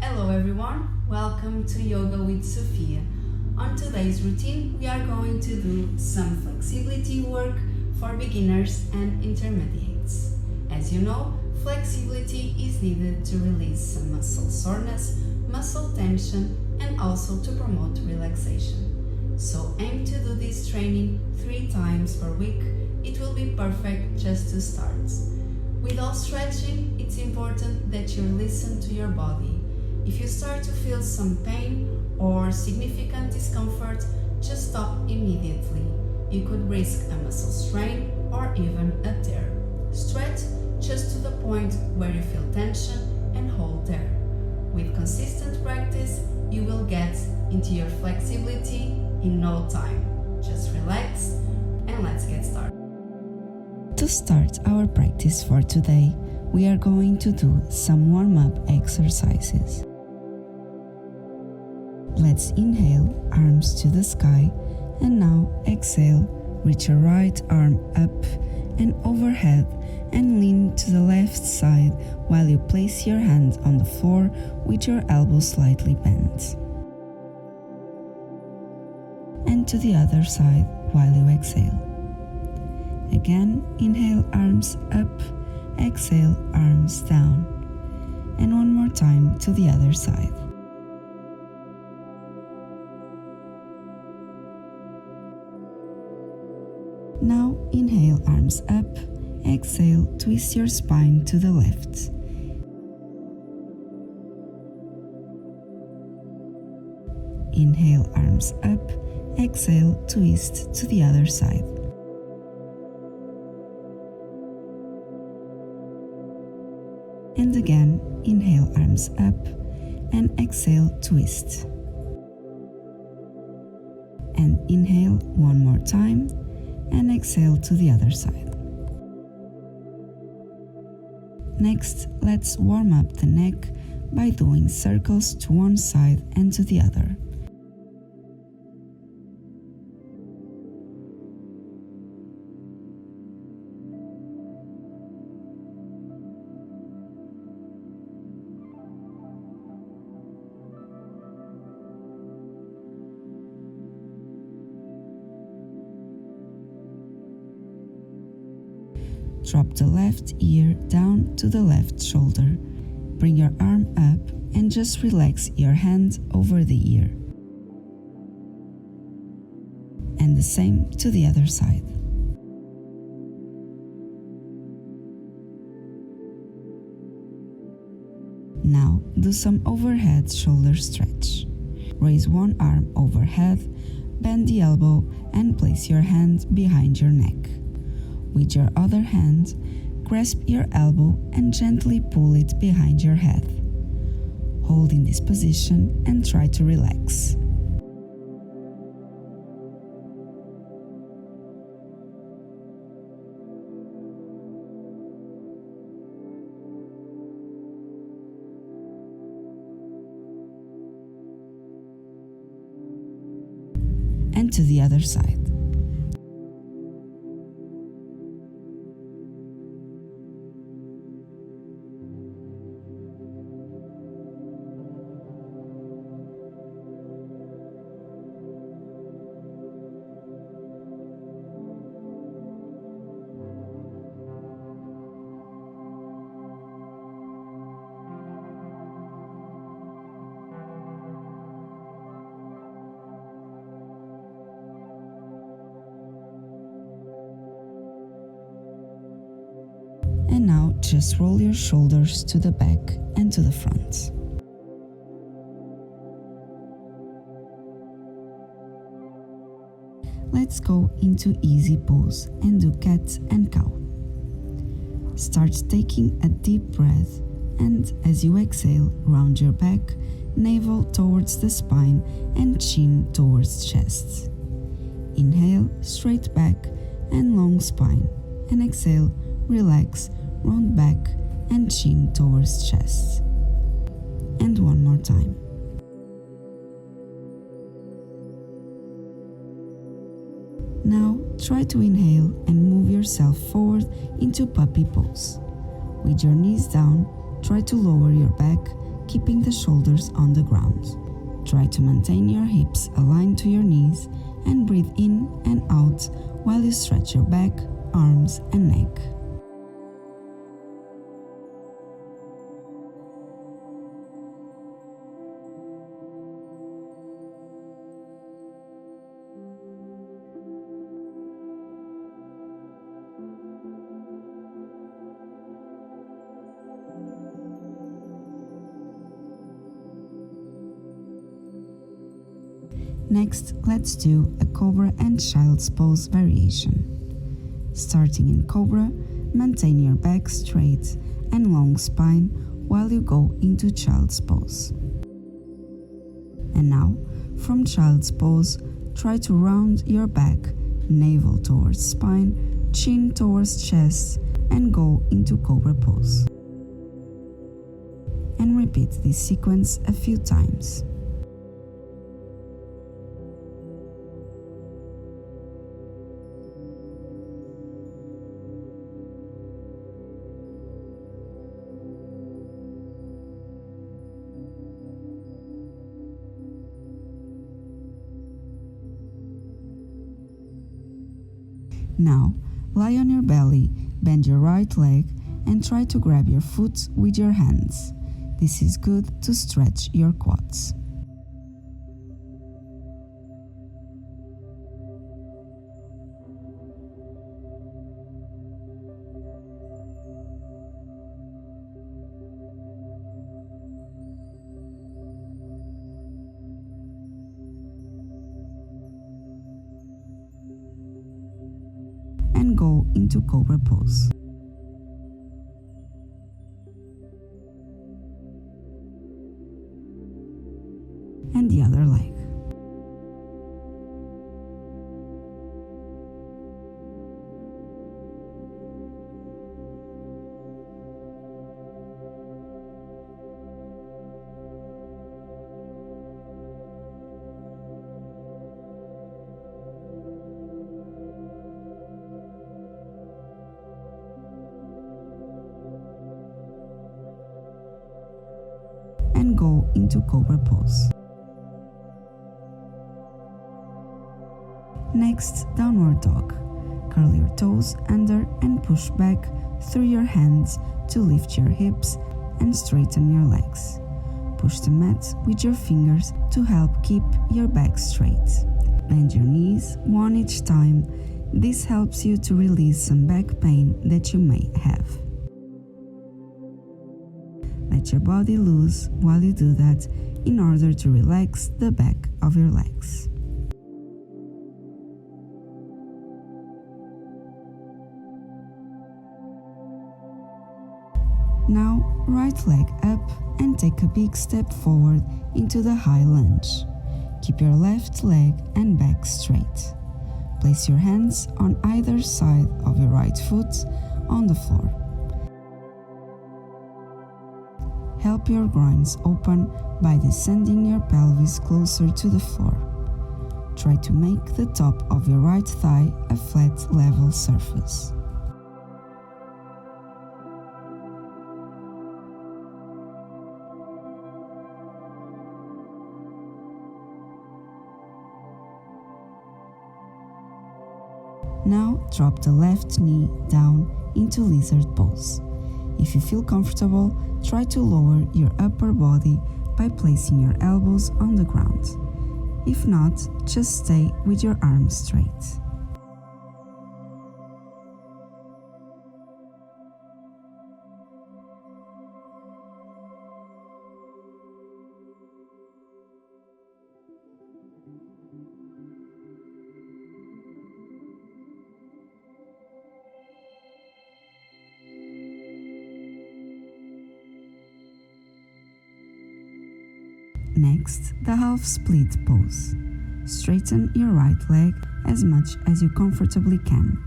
Hello everyone, welcome to Yoga with Sofia. On today's routine, we are going to do some flexibility work for beginners and intermediates. As you know, flexibility is needed to release some muscle soreness, muscle tension, and also to promote relaxation. So aim to do this training 3 times per week. It will be perfect just to start. With all stretching, it's important that you listen to your body. If you start to feel some pain or significant discomfort, just stop immediately. You could risk a muscle strain or even a tear. Stretch just to the point where you feel tension and hold there. With consistent practice, you will get into your flexibility in no time. Just relax and let's get started. To start our practice for today, we are going to do some warm-up exercises. Let's inhale, arms to the sky, and now exhale, reach your right arm up and overhead and lean to the left side while you place your hand on the floor with your elbow slightly bent. And to the other side while you exhale. Again, inhale, arms up, exhale, arms down. And one more time to the other side. Now inhale, arms up, exhale, twist your spine to the left. Inhale, arms up, exhale, twist to the other side. And again, inhale, arms up, and exhale, twist. And inhale one more time, and exhale to the other side. Next, let's warm up the neck by doing circles to one side and to the other. Drop the left ear down to the left shoulder. Bring your arm up and just relax your hand over the ear. And the same to the other side. Now do some overhead shoulder stretch. Raise one arm overhead, bend the elbow and place your hand behind your neck. With your other hand, grasp your elbow and gently pull it behind your head. Hold in this position and try to relax. And to the other side. And now just roll your shoulders to the back and to the front. Let's go into easy pose and do cat and cow. Start taking a deep breath and as you exhale, round your back, navel towards the spine and chin towards chest. Inhale, straight back and long spine, and exhale, relax, round back and chin towards chest. And one more time. Now try to inhale and move yourself forward into puppy pose. With your knees down, try to lower your back, keeping the shoulders on the ground. Try to maintain your hips aligned to your knees and breathe in and out while you stretch your back, arms, and neck. Next, let's do a Cobra and Child's Pose variation. Starting in Cobra, maintain your back straight and long spine while you go into Child's Pose. And now, from Child's Pose, try to round your back, navel towards spine, chin towards chest, and go into Cobra Pose. And repeat this sequence a few times. Now, lie on your belly, bend your right leg, and try to grab your foot with your hands. This is good to stretch your quads. And go into Cobra Pose. And the other leg. And go into Cobra Pose. Next, Downward Dog. Curl your toes under and push back through your hands to lift your hips and straighten your legs. Push the mat with your fingers to help keep your back straight. Bend your knees one each time. This helps you to release some back pain that you may have. Let your body loose while you do that in order to relax the back of your legs. Now, right leg up and take a big step forward into the high lunge. Keep your left leg and back straight. Place your hands on either side of your right foot on the floor. Help your groins open by descending your pelvis closer to the floor. Try to make the top of your right thigh a flat, level surface. Now drop the left knee down into lizard pose. If you feel comfortable, try to lower your upper body by placing your elbows on the ground. If not, just stay with your arms straight. Next, the half split pose. Straighten your right leg as much as you comfortably can.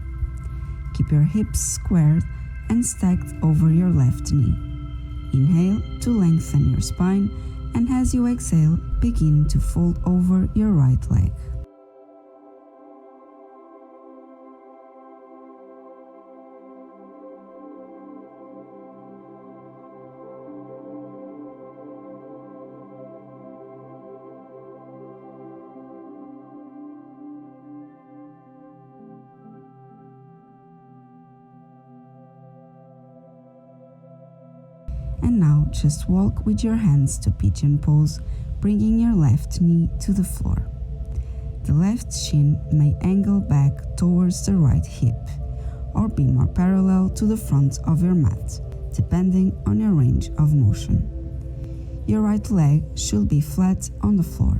Keep your hips squared and stacked over your left knee. Inhale to lengthen your spine, and as you exhale, begin to fold over your right leg. And now just walk with your hands to pigeon pose, bringing your left knee to the floor. The left shin may angle back towards the right hip, or be more parallel to the front of your mat, depending on your range of motion. Your right leg should be flat on the floor.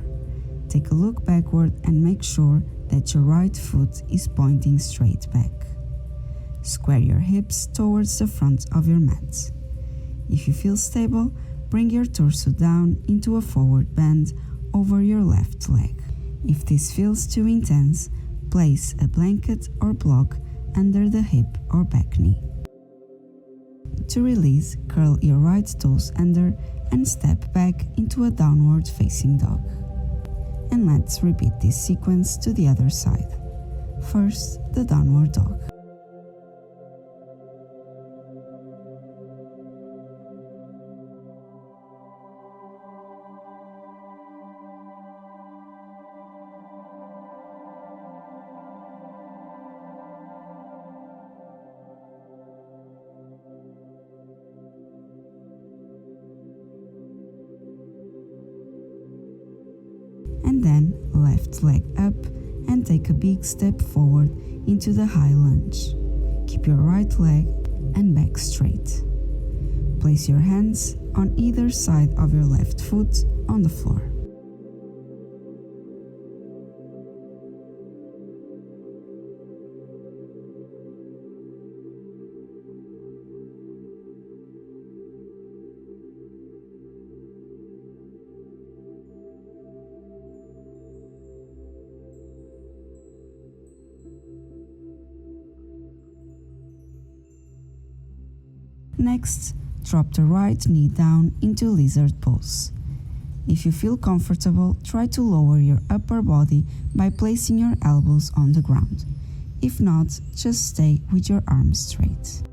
Take a look backward and make sure that your right foot is pointing straight back. Square your hips towards the front of your mat. If you feel stable, bring your torso down into a forward bend over your left leg. If this feels too intense, place a blanket or block under the hip or back knee. To release, curl your right toes under and step back into a downward facing dog. And let's repeat this sequence to the other side. First, the downward dog. And then left leg up and take a big step forward into the high lunge. Keep your right leg and back straight. Place your hands on either side of your left foot on the floor. Next, drop the right knee down into lizard pose. If you feel comfortable, try to lower your upper body by placing your elbows on the ground. If not, just stay with your arms straight.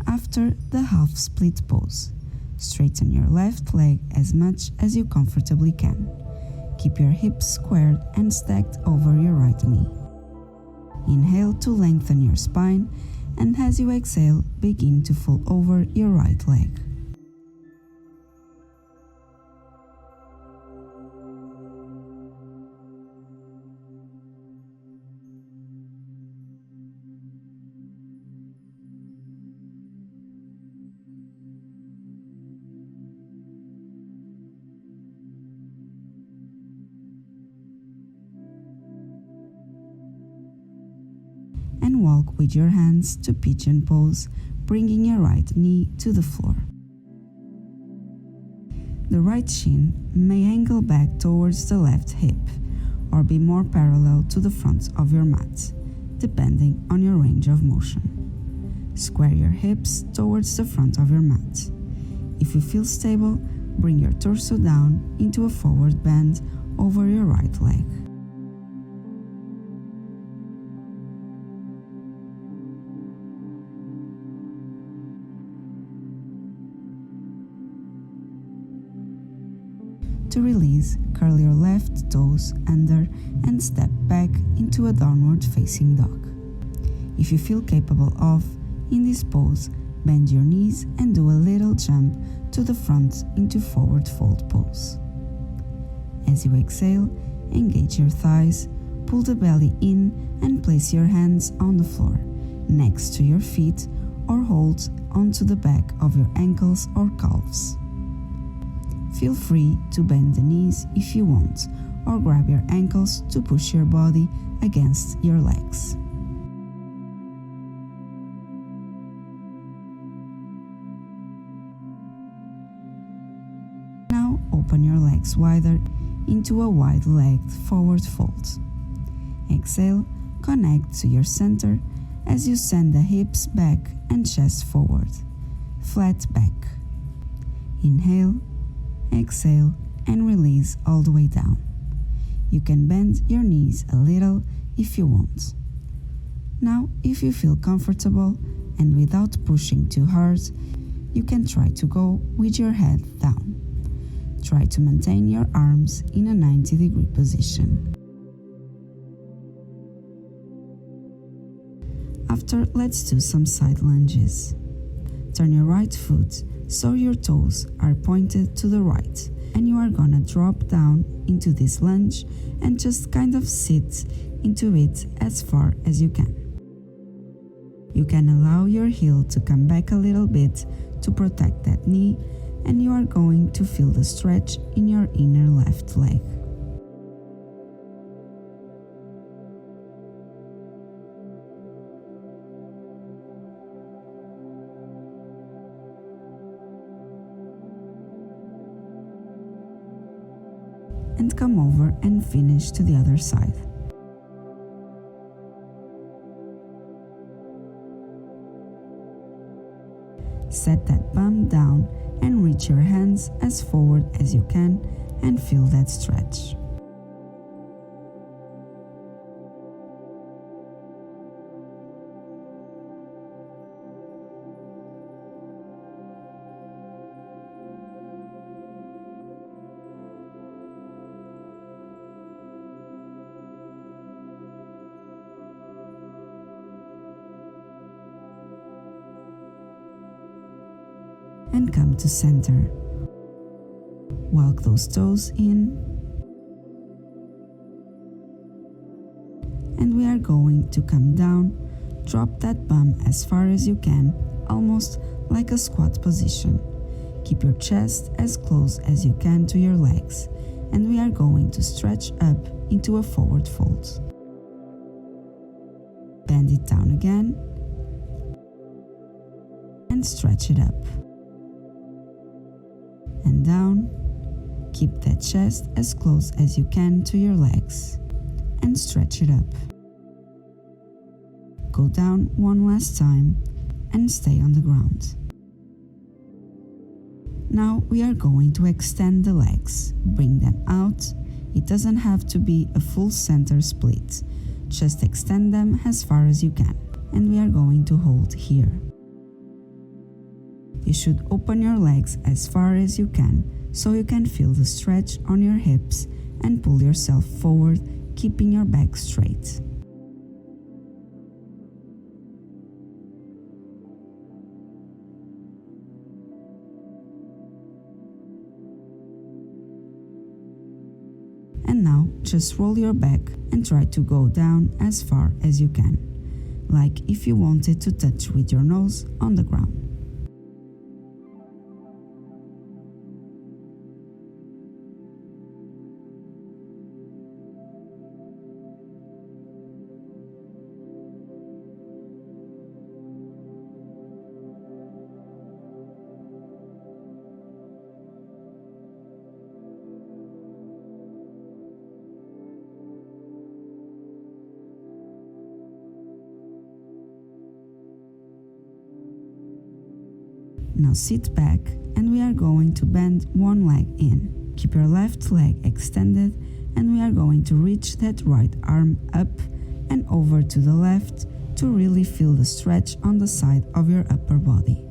After the half split pose, straighten your left leg as much as you comfortably can. Keep your hips squared and stacked over your right knee. Inhale to lengthen your spine, and as you exhale, begin to fold over your right leg. And walk with your hands to pigeon pose, bringing your right knee to the floor. The right shin may angle back towards the left hip, or be more parallel to the front of your mat, depending on your range of motion. Square your hips towards the front of your mat. If you feel stable, bring your torso down into a forward bend over your right leg. To release, curl your left toes under and step back into a downward facing dog. If you feel capable of, in this pose, bend your knees and do a little jump to the front into forward fold pose. As you exhale, engage your thighs, pull the belly in and place your hands on the floor, next to your feet, or hold onto the back of your ankles or calves. Feel free to bend the knees if you want, or grab your ankles to push your body against your legs. Now open your legs wider into a wide-legged forward fold. Exhale, connect to your center as you send the hips back and chest forward, flat back. Inhale, exhale, and release all the way down. You can bend your knees a little if you want. Now, if you feel comfortable and without pushing too hard, you can try to go with your head down. Try to maintain your arms in a 90-degree position. After, let's do some side lunges. Turn your right foot so your toes are pointed to the right, and you are gonna drop down into this lunge and just kind of sit into it as far as you can. You can allow your heel to come back a little bit to protect that knee, and you are going to feel the stretch in your inner left leg. And come over and finish to the other side. Set that bum down and reach your hands as forward as you can and feel that stretch. And come to center. Walk those toes in. And we are going to come down, drop that bum as far as you can, almost like a squat position. Keep your chest as close as you can to your legs, and we are going to stretch up into a forward fold. Bend it down again, and stretch it up. And down, keep that chest as close as you can to your legs and stretch it up. Go down one last time and stay on the ground. Now we are going to extend the legs, bring them out. It doesn't have to be a full center split, just extend them as far as you can, and we are going to hold here. You should open your legs as far as you can so you can feel the stretch on your hips and pull yourself forward, keeping your back straight. And now just roll your back and try to go down as far as you can, like if you wanted to touch with your nose on the ground. Now sit back and we are going to bend one leg in. Keep your left leg extended and we are going to reach that right arm up and over to the left to really feel the stretch on the side of your upper body.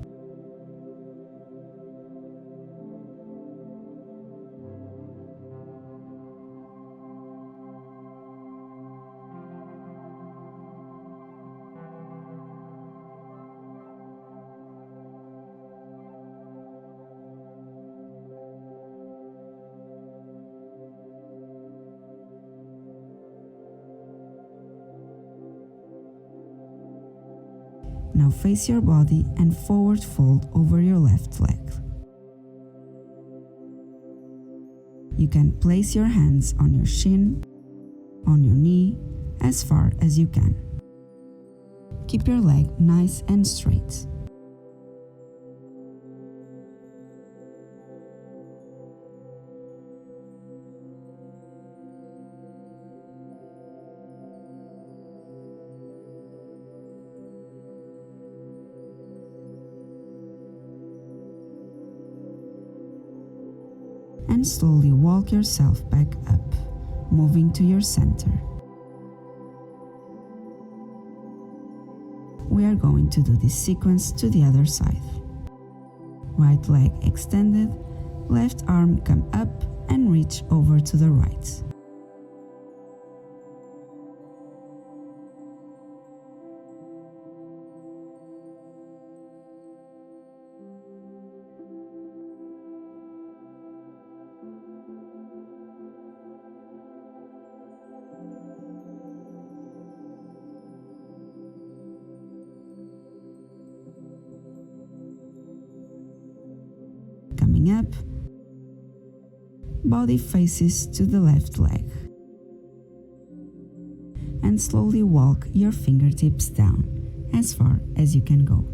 Now face your body and forward fold over your left leg. You can place your hands on your shin, on your knee, as far as you can. Keep your leg nice and straight. And slowly walk yourself back up. moving to your center. We are going to do this sequence to the other side. Right leg extended, left arm come up and reach over to the right. Coming up, body faces to the left leg, and slowly walk your fingertips down as far as you can go.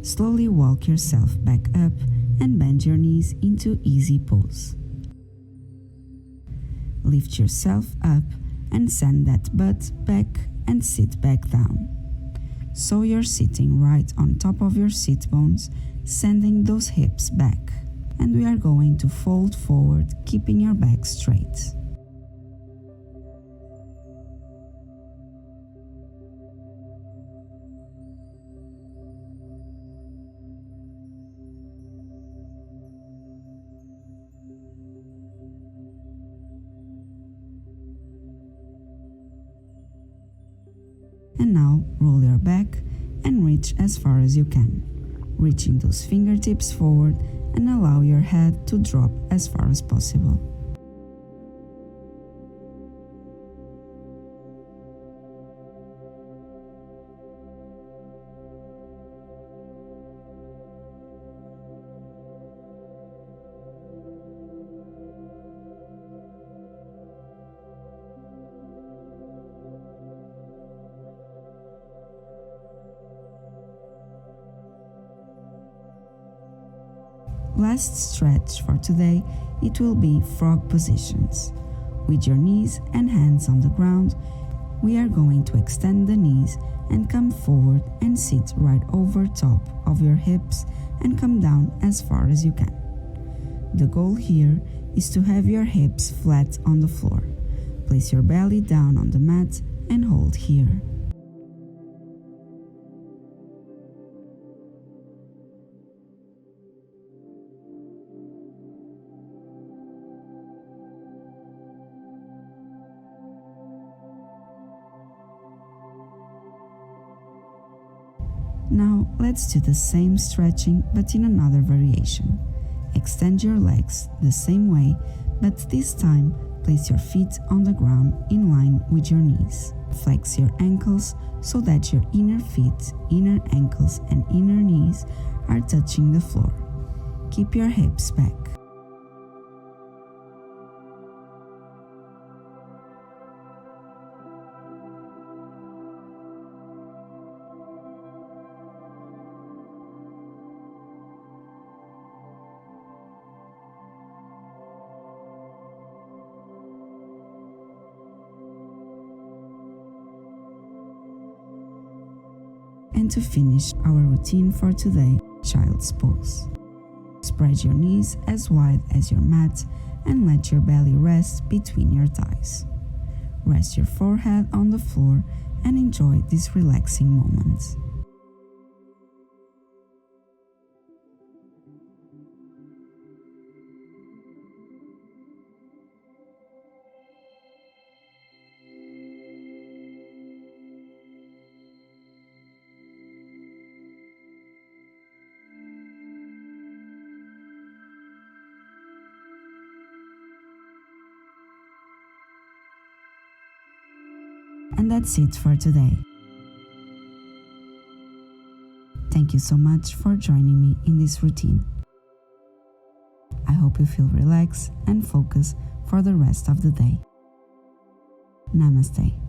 Slowly walk yourself back up and bend your knees into easy pose. Lift yourself up and send that butt back and sit back down. So you're sitting right on top of your sit bones, sending those hips back. And we are going to fold forward, keeping your back straight. And now roll your back and reach as far as you can, reaching those fingertips forward and allow your head to drop as far as possible. Last stretch for today, it will be frog positions. With your knees and hands on the ground, we are going to extend the knees and come forward and sit right over top of your hips and come down as far as you can. The goal here is to have your hips flat on the floor. Place your belly down on the mat and hold here. Now let's do the same stretching but in another variation. Extend your legs the same way, but this time place your feet on the ground in line with your knees. Flex your ankles so that your inner feet, inner ankles and inner knees are touching the floor. Keep your hips back. And to finish our routine for today, child's pose. Spread your knees as wide as your mat and let your belly rest between your thighs. Rest your forehead on the floor and enjoy this relaxing moment. And that's it for today. Thank you so much for joining me in this routine. I hope you feel relaxed and focused for the rest of the day. Namaste.